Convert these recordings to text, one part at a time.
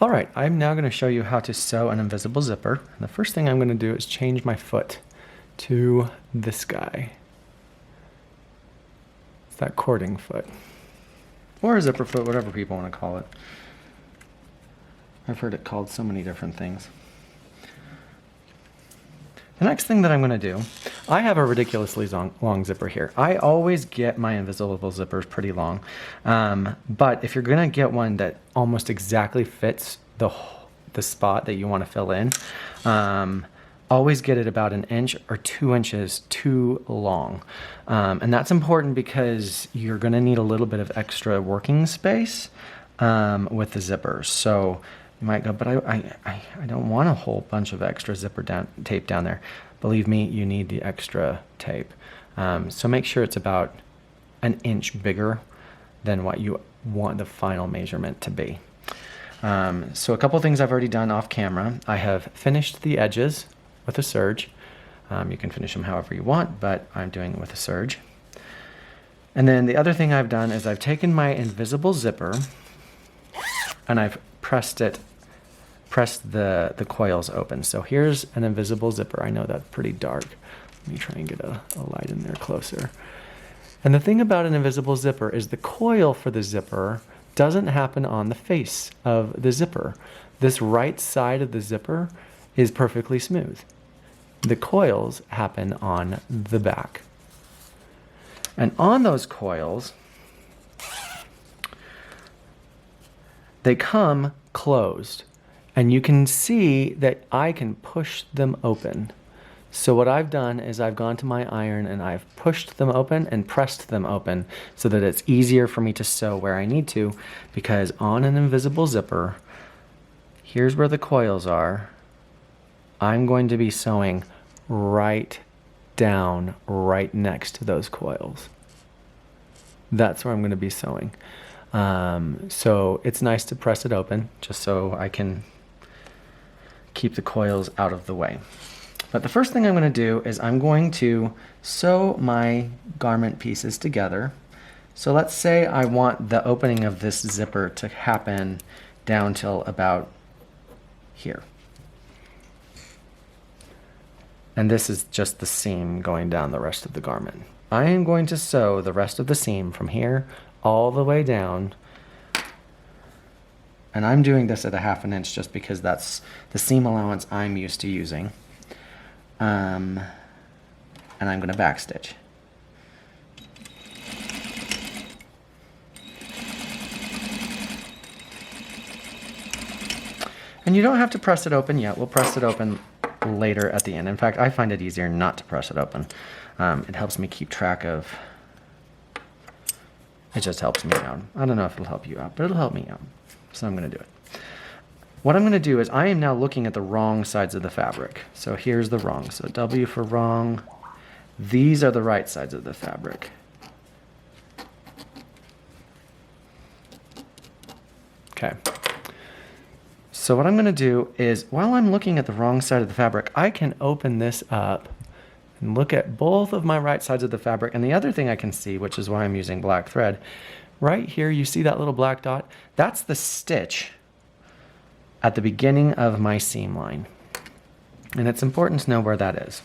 All right, I'm now going to show you how to sew an invisible zipper. And the first thing I'm going to do is change my foot to this guy. It's that cording foot. Or a zipper foot, whatever people want to call it. I've heard it called so many different things. The next thing that I'm going to do, I have a ridiculously long zipper here. I always get my invisible zippers pretty long, but if you're going to get one that almost exactly fits the spot that you want to fill in, always get it about 1 inch or 2 inches too long. And that's important because you're going to need a little bit of extra working space with the zippers. So you might go, but I don't want a whole bunch of extra zipper tape down there. Believe me, you need the extra tape. So make sure it's about 1 inch bigger than what you want the final measurement to be. So a couple things I've already done off camera. I have finished the edges with a serge. You can finish them however you want, but I'm doing it with a serge. And then the other thing I've done is I've taken my invisible zipper and I've pressed the coils open. So here's an invisible zipper. I know that's pretty dark. Let me try and get a light in there closer. And the thing about an invisible zipper is the coil for the zipper doesn't happen on the face of the zipper. This right side of the zipper is perfectly smooth. The coils happen on the back. And on those coils, they come closed, and you can see that I can push them open. So what I've done is I've gone to my iron and I've pushed them open and pressed them open so that it's easier for me to sew where I need to, because on an invisible zipper, here's where the coils are. I'm going to be sewing right down, right next to those coils. That's where I'm going to be sewing. So it's nice to press it open just so I can keep the coils out of the way. But the first thing I'm going to do is I'm going to sew my garment pieces together. So let's say I want the opening of this zipper to happen down till about here. And this is just the seam going down the rest of the garment. I am going to sew the rest of the seam from here all the way down. And I'm doing this at 1/2 inch just because that's the seam allowance I'm used to using. And I'm going to backstitch. And you don't have to press it open yet. We'll press it open later at the end. In fact, I find it easier not to press it open. It helps me keep track of, it just helps me out. I don't know if it'll help you out, but it'll help me out. So I'm going to do it. What I'm going to do is I am now looking at the wrong sides of the fabric. So here's the wrong. So W for wrong. These are the right sides of the fabric. Okay. So what I'm going to do is, while I'm looking at the wrong side of the fabric, I can open this up and look at both of my right sides of the fabric. And the other thing I can see, which is why I'm using black thread, right here, you see that little black dot? That's the stitch at the beginning of my seam line. And it's important to know where that is.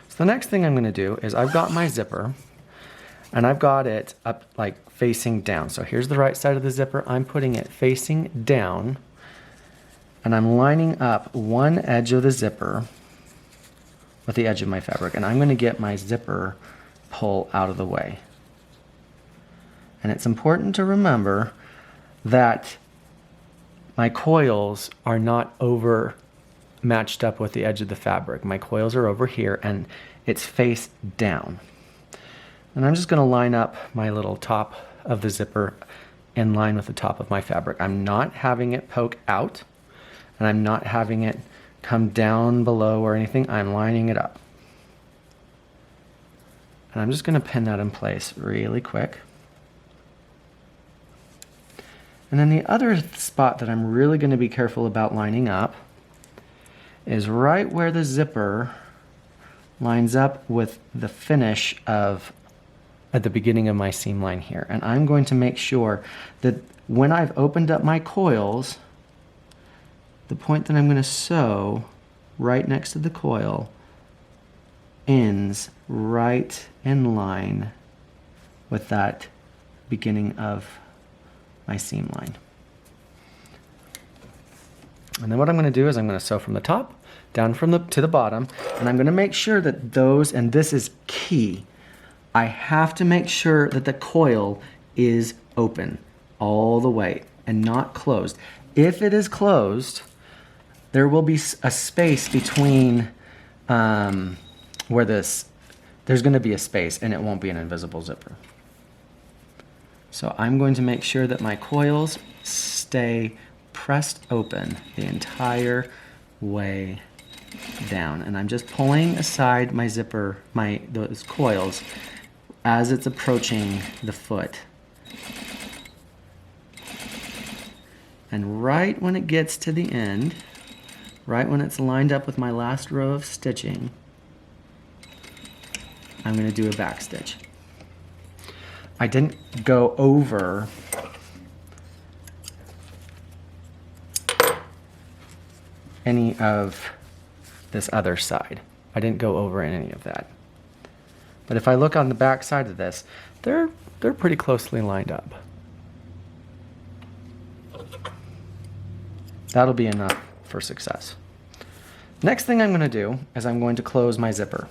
So the next thing I'm going to do is I've got my zipper and I've got it up like facing down. So here's the right side of the zipper. I'm putting it facing down and I'm lining up one edge of the zipper with the edge of my fabric, and I'm going to get my zipper pull out of the way. And it's important to remember that my coils are not over matched up with the edge of the fabric. My coils are over here and it's face down. And I'm just going to line up my little top of the zipper in line with the top of my fabric. I'm not having it poke out and I'm not having it come down below or anything. I'm lining it up. And I'm just going to pin that in place really quick. And then the other spot that I'm really going to be careful about lining up is right where the zipper lines up with the finish of at the beginning of my seam line here. And I'm going to make sure that when I've opened up my coils, the point that I'm going to sew right next to the coil ends right in line with that beginning of my seam line. And then what I'm going to do is I'm going to sew from the top down to the bottom, and I'm going to make sure that those, and this is key, I have to make sure that the coil is open all the way and not closed. If it is closed, there will be a space between where there's going to be a space, and it won't be an invisible zipper. So I'm going to make sure that my coils stay pressed open the entire way down, and I'm just pulling aside my zipper, those coils, as it's approaching the foot. And right when it gets to the end, right when it's lined up with my last row of stitching, I'm going to do a back stitch. I didn't go over any of this other side. I didn't go over any of that. But if I look on the back side of this, they're pretty closely lined up. That'll be enough for success. Next thing I'm going to do is I'm going to close my zipper.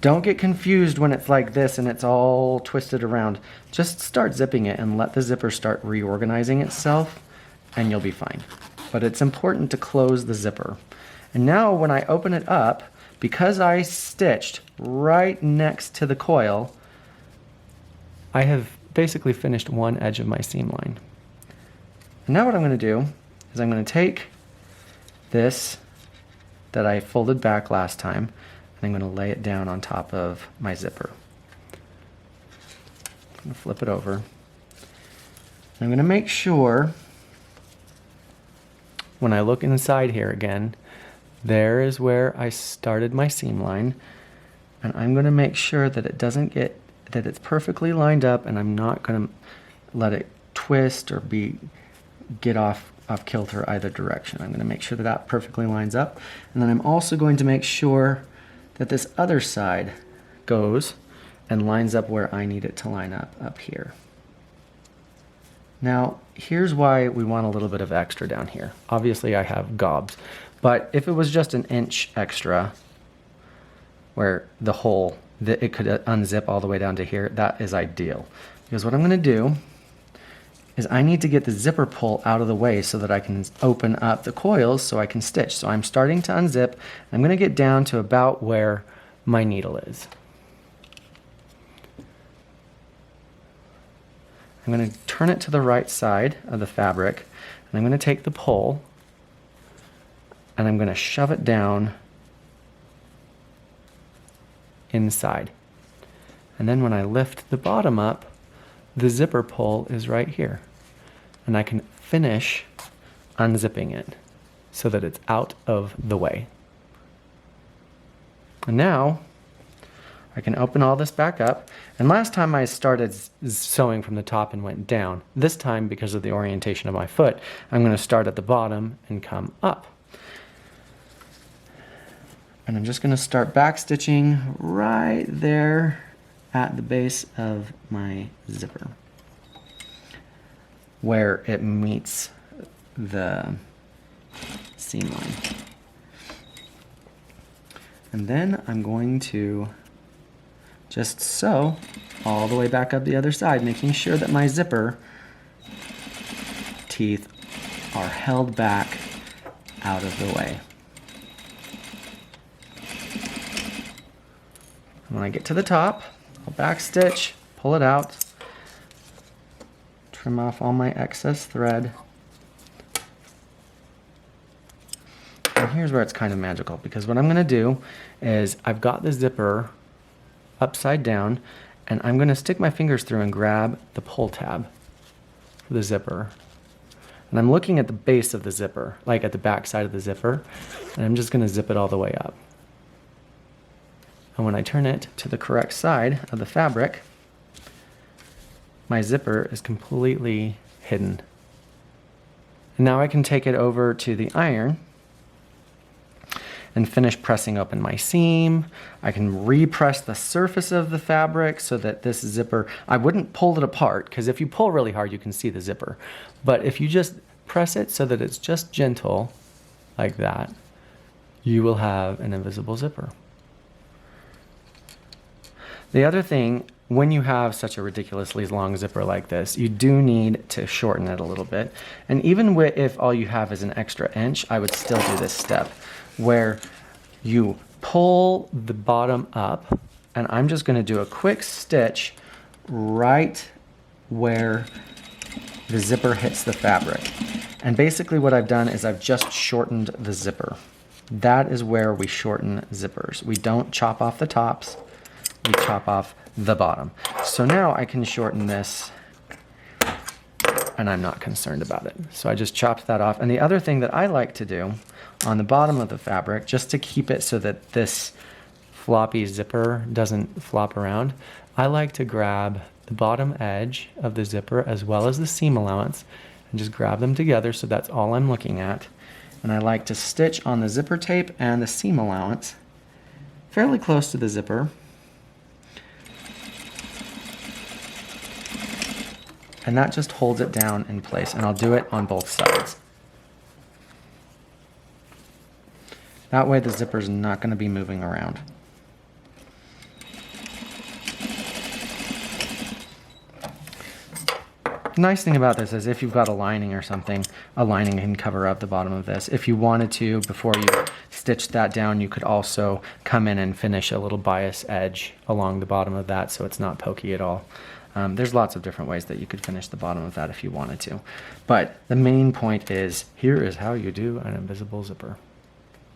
Don't get confused when it's like this and it's all twisted around. Just start zipping it and let the zipper start reorganizing itself, and you'll be fine. But it's important to close the zipper. And now when I open it up, because I stitched right next to the coil, I have basically finished one edge of my seam line. And now what I'm going to do is I'm going to take this that I folded back last time, and I'm going to lay it down on top of my zipper. I'm going to flip it over. I'm going to make sure, when I look inside here again, there is where I started my seam line, and I'm going to make sure that it doesn't that it's perfectly lined up, and I'm not going to let it twist or get off kilter either direction. I'm going to make sure that that perfectly lines up, and then I'm also going to make sure that this other side goes and lines up where I need it to line up here. Now, here's why we want a little bit of extra down here. Obviously, I have gobs, but if it was just an inch extra, where it could unzip all the way down to here, that is ideal. Because what I'm going to do is I need to get the zipper pull out of the way so that I can open up the coils so I can stitch. So I'm starting to unzip. I'm going to get down to about where my needle is. I'm going to turn it to the right side of the fabric, and I'm going to take the pull and I'm going to shove it down inside. And then when I lift the bottom up, the zipper pull is right here. And I can finish unzipping it so that it's out of the way. And now I can open all this back up. And last time I started sewing from the top and went down. This time, because of the orientation of my foot, I'm going to start at the bottom and come up. And I'm just going to start back stitching right there at the base of my zipper, where it meets the seam line. And then I'm going to just sew all the way back up the other side, making sure that my zipper teeth are held back out of the way. And when I get to the top, I'll back stitch, pull it out, trim off all my excess thread. And here's where it's kind of magical, because what I'm going to do is I've got the zipper upside down, and I'm going to stick my fingers through and grab the pull tab for the zipper. And I'm looking at the base of the zipper, like at the back side of the zipper, and I'm just going to zip it all the way up. And when I turn it to the correct side of the fabric, my zipper is completely hidden And now I can take it over to the iron and finish pressing open my seam. I can repress the surface of the fabric so that this zipper, I wouldn't pull it apart, because if you pull really hard you can see the zipper. But if you just press it so that it's just gentle, like that, you will have an invisible zipper. The other thing, when you have such a ridiculously long zipper like this, you do need to shorten it a little bit. And even if all you have is an extra inch, I would still do this step where you pull the bottom up, and I'm just going to do a quick stitch right where the zipper hits the fabric. And basically what I've done is I've just shortened the zipper. That is where we shorten zippers. We don't chop off the tops, we chop off the bottom. So now I can shorten this, and I'm not concerned about it. So I just chopped that off. And the other thing that I like to do on the bottom of the fabric, just to keep it so that this floppy zipper doesn't flop around, I like to grab the bottom edge of the zipper as well as the seam allowance and just grab them together so that's all I'm looking at. And I like to stitch on the zipper tape and the seam allowance fairly close to the zipper. And that just holds it down in place, and I'll do it on both sides. That way the zipper's not going to be moving around. The nice thing about this is if you've got a lining or something, a lining can cover up the bottom of this. If you wanted to, before you stitch that down, you could also come in and finish a little bias edge along the bottom of that so it's not pokey at all. There's lots of different ways that you could finish the bottom of that if you wanted to. But the main point is, here is how you do an invisible zipper.